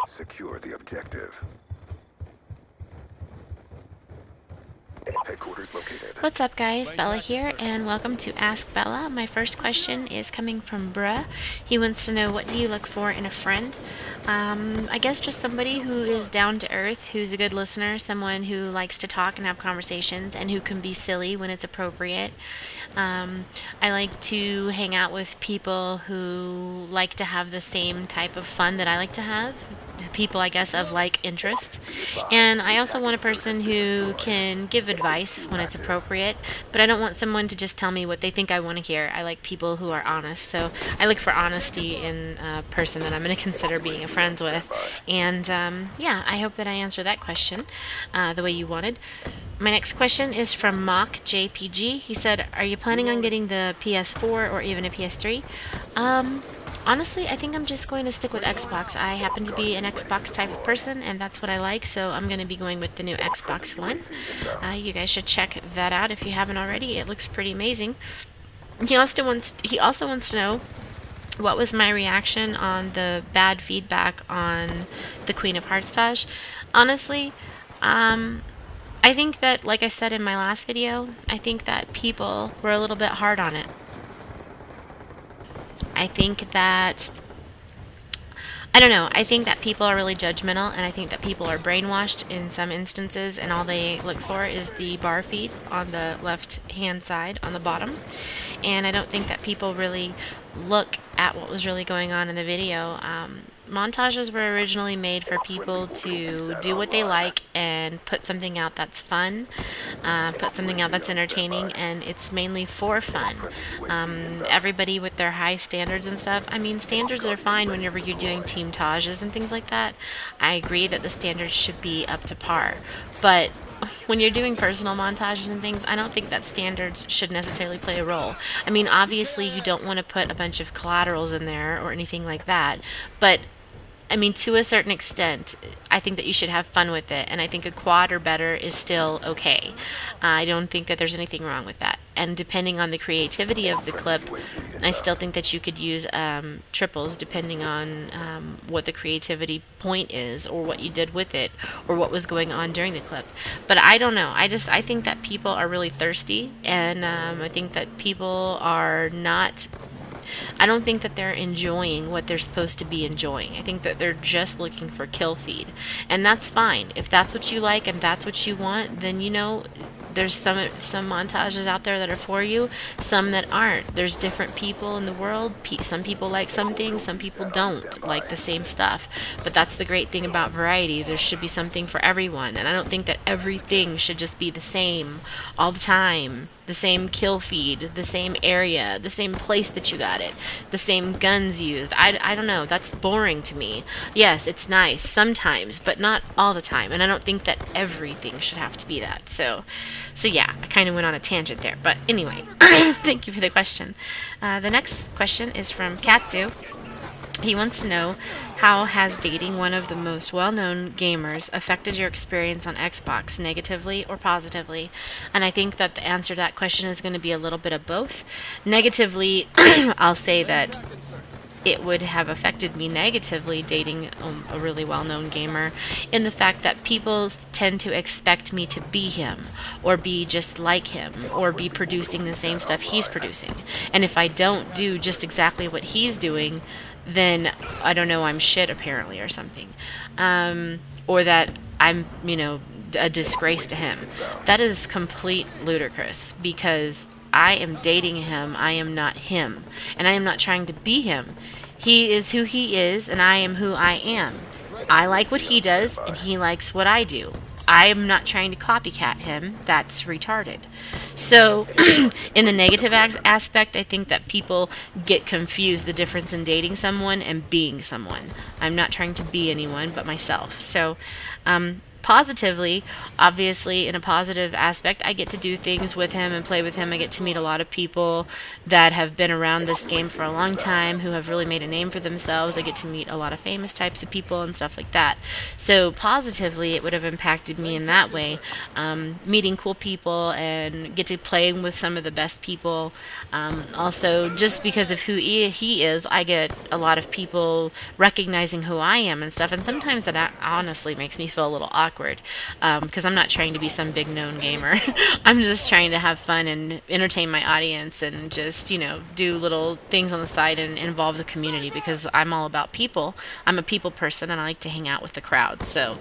Secure the objective. Headquarters located. What's up guys, Bella here, and welcome to Ask Bella. My first question is coming from Bruh. He wants to know, what do you look for in a friend? I guess just somebody who is down to earth, who's a good listener, someone who likes to talk and have conversations, and who can be silly when it's appropriate. I like to hang out with people who like to have the same type of fun that I like to have. People, I guess, of like interest. And I also want a person who can give advice when it's appropriate, but I don't want someone to just tell me what they think I want to hear. I like people who are honest, so I look for honesty in a person that I'm going to consider being a friend with. And yeah, I hope that I answer that question the way you wanted. My next question is from Mock JPG. He said, are you planning on getting the PS4 or even a PS3? Honestly, I think I'm just going to stick with Xbox. I happen to be an Xbox type of person, and that's what I like, so I'm going to be going with the new Xbox One. You guys should check that out if you haven't already. It looks pretty amazing. He also wants to know what was my reaction on the bad feedback on the Queen of Hearts Taj. Honestly, I think that, like I said in my last video, I think that people were a little bit hard on it. I think that, I don't know, I think that people are really judgmental, and I think that people are brainwashed in some instances, and all they look for is the bar feed on the left hand side on the bottom. And I don't think that people really look at what was really going on in the video. Montages were originally made for people to do what they like and put something out that's fun, put something out that's entertaining, and it's mainly for fun. Everybody with their high standards and stuff, I mean, standards are fine whenever you're doing team tages and things like that. I agree that the standards should be up to par, but when you're doing personal montages and things, I don't think that standards should necessarily play a role. I mean, obviously you don't want to put a bunch of collaterals in there or anything like that, but I mean, to a certain extent, I think that you should have fun with it, and I think a quad or better is still okay. I don't think that there's anything wrong with that. And depending on the creativity of the clip, I still think that you could use triples depending on what the creativity point is, or what you did with it, or what was going on during the clip. But I don't know. I think that people are really thirsty, and I think that people are not... I don't think that they're enjoying what they're supposed to be enjoying. I think that they're just looking for kill feed. And that's fine. If that's what you like and that's what you want, then, you know, there's some montages out there that are for you, some that aren't. There's different people in the world. Some people like some things, some people don't like the same stuff. But that's the great thing about variety. There should be something for everyone. And I don't think that everything should just be the same all the time. The same kill feed, the same area, the same place that you got it, the same guns used. I don't know. That's boring to me. Yes, it's nice sometimes, but not all the time. And I don't think that everything should have to be that. So yeah, I kind of went on a tangent there. But anyway, thank you for the question. The next question is from Katsu. He wants to know, how has dating one of the most well-known gamers affected your experience on Xbox, negatively or positively? And I think that the answer to that question is going to be a little bit of both. Negatively, I'll say that it would have affected me negatively dating a really well-known gamer, in the fact that people tend to expect me to be him, or be just like him, or be producing the same stuff he's producing. And if I don't do just exactly what he's doing, then I don't know, I'm shit apparently or something, or that I'm, you know, a disgrace to him. That is complete ludicrous, because I am dating him. I am not him, and I am not trying to be him. He is who he is, and I am who I am. I like what he does, and he likes what I do. I am not trying to copycat him. That's retarded. So, in the negative aspect, I think that people get confused the difference in dating someone and being someone. I'm not trying to be anyone but myself. So, positively, obviously, in a positive aspect, I get to do things with him and play with him. I get to meet a lot of people that have been around this game for a long time, who have really made a name for themselves. I get to meet a lot of famous types of people and stuff like that. So positively, it would have impacted me in that way. Meeting cool people and get to playing with some of the best people. Also, just because of who he is, I get a lot of people recognizing who I am and stuff. And sometimes that honestly makes me feel a little awkward, because I'm not trying to be some big known gamer. I'm just trying to have fun and entertain my audience and just, do little things on the side and involve the community, because I'm all about people. I'm a people person and I like to hang out with the crowd. So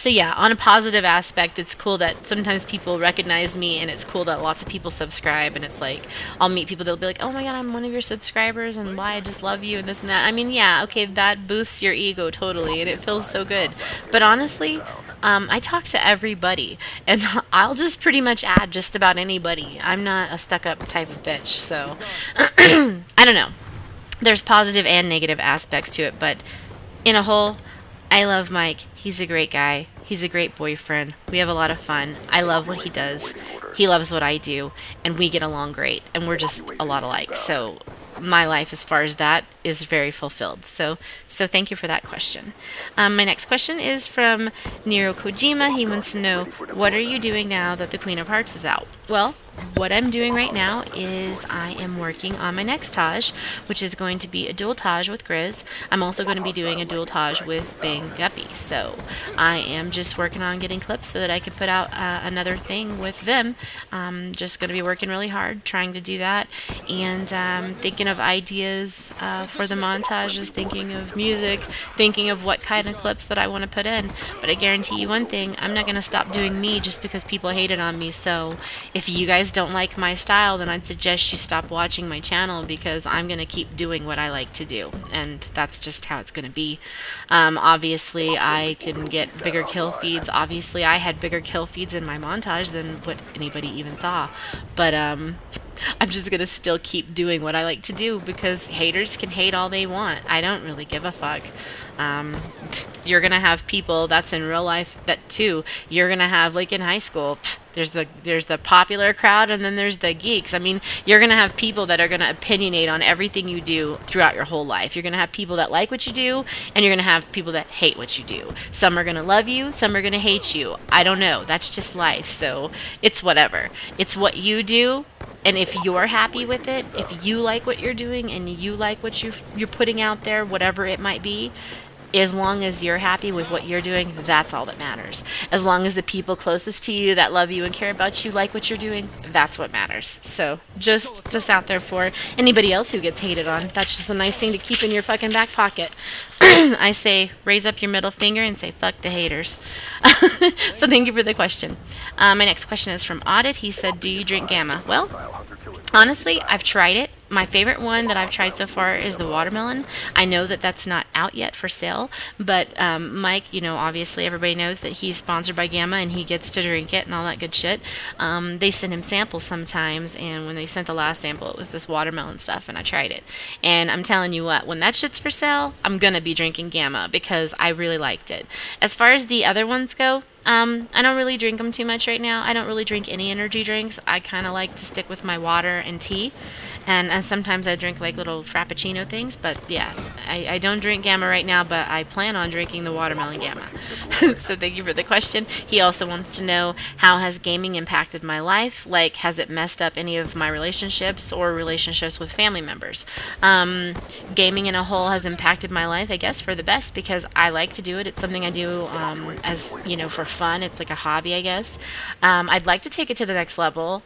yeah, on a positive aspect, it's cool that sometimes people recognize me, and it's cool that lots of people subscribe, and it's like, I'll meet people that'll be like, oh my god, I'm one of your subscribers, and why, I just love you, and this and that. I mean, yeah, okay, that boosts your ego totally, and it feels so good. But honestly, I talk to everybody, and I'll just pretty much add just about anybody. I'm not a stuck-up type of bitch, so I don't know. There's positive and negative aspects to it, but in a whole, I love Mike. He's a great guy. He's a great boyfriend. We have a lot of fun. I love what he does. He loves what I do, and we get along great, and we're just a lot alike. So my life, as far as that, is very fulfilled. So thank you for that question. My next question is from Nero Kojima. He wants to know, what are you doing now that the Queen of Hearts is out? Well, what I'm doing right now is I am working on my next Taj, which is going to be a dual Taj with Grizz. I'm also going to be doing a dual Taj with Bang Guppy. So I am just working on getting clips so that I can put out another thing with them. Just going to be working really hard trying to do that, and thinking of ideas for the montages, thinking of music, thinking of what kind of clips that I want to put in. But I guarantee you one thing, I'm not going to stop doing me just because people hated on me. So if you guys don't like my style, then I'd suggest you stop watching my channel, because I'm going to keep doing what I like to do, and that's just how it's going to be. Obviously, I can get bigger kill feeds. Obviously, I had bigger kill feeds in my montage than what anybody even saw. But I'm just going to still keep doing what I like to do, because haters can hate all they want. I don't really give a fuck. You're going to have people, that's in real life, that too. You're going to have, like in high school, there's the popular crowd, and then there's the geeks. I mean, you're going to have people that are going to opinionate on everything you do throughout your whole life. You're going to have people that like what you do, and you're going to have people that hate what you do. Some are going to love you, some are going to hate you. I don't know. That's just life. So it's whatever. It's what you do. And if you're happy with it, if you like what you're doing and you like what you're putting out there, whatever it might be, as long as you're happy with what you're doing, that's all that matters. As long as the people closest to you that love you and care about you like what you're doing, that's what matters. So just out there for anybody else who gets hated on. That's just a nice thing to keep in your fucking back pocket. I say, raise up your middle finger and say, fuck the haters. So thank you for the question. My next question is from Audit. He said, do you drink Gamma? Well, honestly, I've tried it. My favorite one that I've tried so far is the watermelon. I know that that's not out yet for sale, but Mike, obviously everybody knows that he's sponsored by Gamma and he gets to drink it and all that good shit. They send him samples sometimes, and when they sent the last sample, it was this watermelon stuff, and I tried it. And I'm telling you what, when that shit's for sale, I'm going to be drinking Gamma because I really liked it. As far as the other ones go, I don't really drink them too much right now. I don't really drink any energy drinks. I kind of like to stick with my water and tea. And sometimes I drink like little frappuccino things, but yeah, I don't drink Gamma right now, but I plan on drinking the watermelon Gamma. So thank you for the question. He also wants to know, how has gaming impacted my life? Like, has it messed up any of my relationships or relationships with family members? Gaming in a whole has impacted my life, I guess, for the best, because I like to do it. It's something I do as, for fun. It's like a hobby, I guess. I'd like to take it to the next level.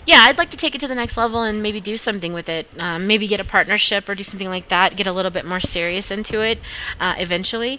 Yeah, I'd like to take it to the next level and maybe do something with it. Maybe get a partnership or do something like that. Get a little bit more serious into it eventually.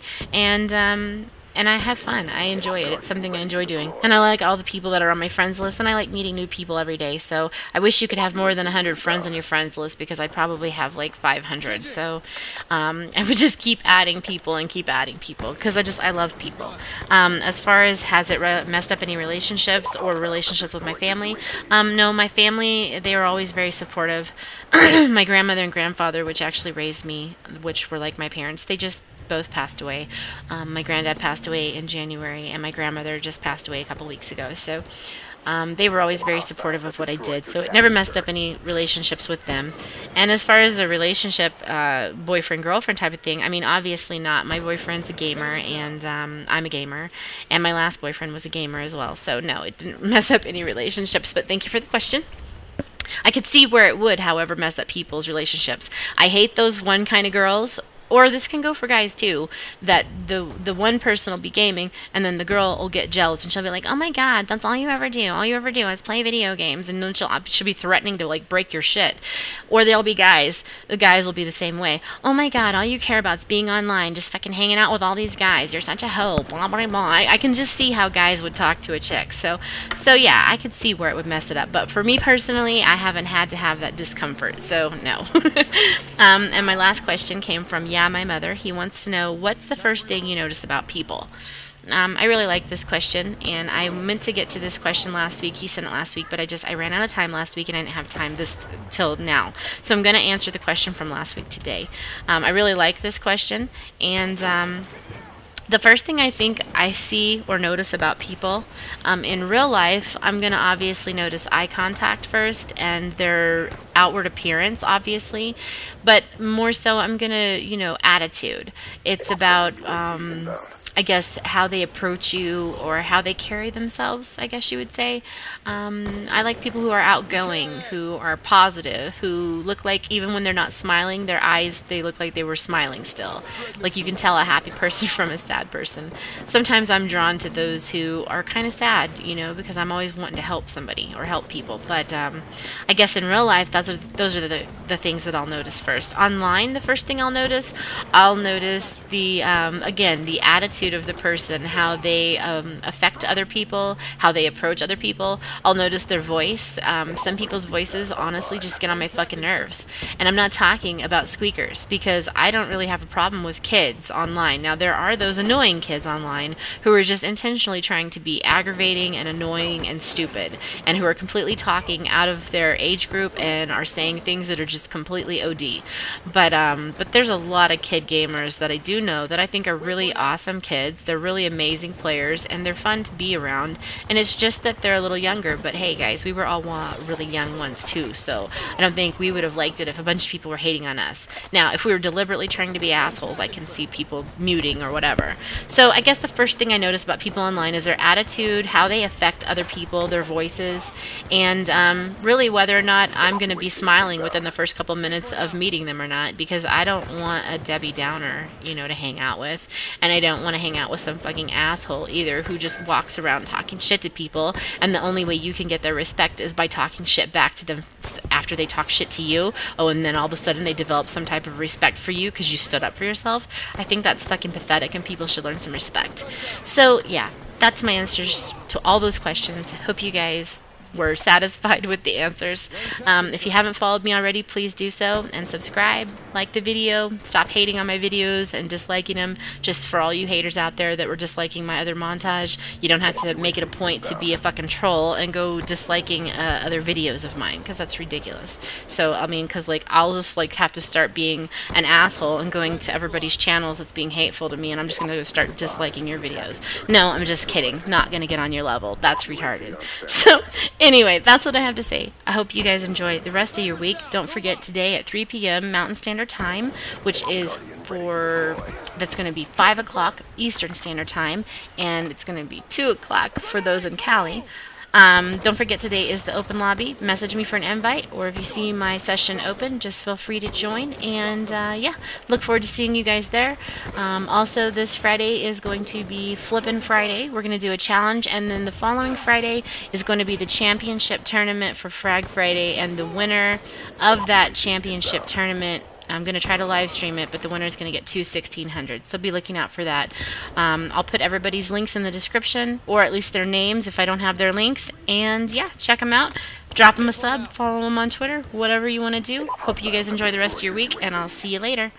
And I have fun. I enjoy it. It's something I enjoy doing. And I like all the people that are on my friends list, and I like meeting new people every day. So I wish you could have more than 100 friends on your friends list, because I'd probably have like 500. So I would just keep adding people and keep adding people, because I love people. As far as has it messed up any relationships or relationships with my family? No, my family, they were always very supportive. My grandmother and grandfather, which actually raised me, which were like my parents, they just both passed away. My granddad passed away in January, and my grandmother just passed away a couple weeks ago. So they were always very supportive of what I did, so it never messed up any relationships with them. And as far as a relationship, boyfriend-girlfriend type of thing, I mean, obviously not. My boyfriend's a gamer, and I'm a gamer, and my last boyfriend was a gamer as well. So no, it didn't mess up any relationships, but thank you for the question. I could see where it would, however, mess up people's relationships. I hate those one kind of girls, or this can go for guys too, that the one person will be gaming and then the girl will get jealous and she'll be like, oh my god, that's all you ever do. All you ever do is play video games, and then she'll be threatening to like break your shit. Or there'll be guys, the guys will be the same way. Oh my god, all you care about is being online, just fucking hanging out with all these guys. You're such a hoe, blah blah blah. I can just see how guys would talk to a chick. So yeah, I could see where it would mess it up. But for me personally, I haven't had to have that discomfort, so no. And my last question came from my mother. He wants to know, what's the first thing you notice about people? I really like this question, and I meant to get to this question last week. He sent it last week, but I ran out of time last week, and I didn't have time till now. So I'm going to answer the question from last week today. I really like this question, and the first thing I think I see or notice about people in real life, I'm going to obviously notice eye contact first and their outward appearance, obviously. But more so, I'm going to, attitude. It's about, I guess, how they approach you or how they carry themselves, I guess you would say. I like people who are outgoing, who are positive, who look like even when they're not smiling, their eyes, they look like they were smiling still. Like you can tell a happy person from a sad person. Sometimes I'm drawn to those who are kind of sad, because I'm always wanting to help somebody or help people. But I guess in real life, those are the things that I'll notice first. Online, the first thing I'll notice the, again, the attitude of the person, how they affect other people, how they approach other people. I'll notice their voice. Some people's voices honestly just get on my fucking nerves. And I'm not talking about squeakers, because I don't really have a problem with kids online. Now, there are those annoying kids online who are just intentionally trying to be aggravating and annoying and stupid, and who are completely talking out of their age group and are saying things that are just completely OD. But there's a lot of kid gamers that I do know that I think are really awesome kids. They're really amazing players, and they're fun to be around. And it's just that they're a little younger. But hey, guys, we were all really young once too, so I don't think we would have liked it if a bunch of people were hating on us. Now, if we were deliberately trying to be assholes, I can see people muting or whatever. So I guess the first thing I notice about people online is their attitude, how they affect other people, their voices, and really whether or not I'm going to be smiling within the first couple minutes of meeting them or not, because I don't want a Debbie Downer, to hang out with, and I don't want to hang out with some fucking asshole either who just walks around talking shit to people, and the only way you can get their respect is by talking shit back to them after they talk shit to you. Oh, and then all of a sudden they develop some type of respect for you because you stood up for yourself. I think that's fucking pathetic, and people should learn some respect. So yeah, that's my answers to all those questions. Hope you guys were satisfied with the answers. If you haven't followed me already, please do so and subscribe, like the video, stop hating on my videos and disliking them. Just for all you haters out there that were disliking my other montage, you don't have to make it a point to be a fucking troll and go disliking other videos of mine, because that's ridiculous. So I mean, because I'll just have to start being an asshole and going to everybody's channels that's being hateful to me, and I'm just gonna start disliking your videos. No, I'm just kidding. Not gonna get on your level. That's retarded. So anyway, that's what I have to say. I hope you guys enjoy the rest of your week. Don't forget, today at 3 p.m. Mountain Standard Time, which is that's going to be 5 o'clock Eastern Standard Time, and it's going to be 2 o'clock for those in Cali. Don't forget, today is the open lobby. Message me for an invite, or if you see my session open, just feel free to join. And yeah, look forward to seeing you guys there. Also, this Friday is going to be Flippin' Friday. We're going to do a challenge, and then the following Friday is going to be the championship tournament for Frag Friday, and the winner of that championship tournament, I'm going to try to live stream it, but the winner is going to get 2/1600. So be looking out for that. I'll put everybody's links in the description, or at least their names if I don't have their links. And yeah, check them out. Drop them a sub, follow them on Twitter, whatever you want to do. Hope you guys enjoy the rest of your week, and I'll see you later.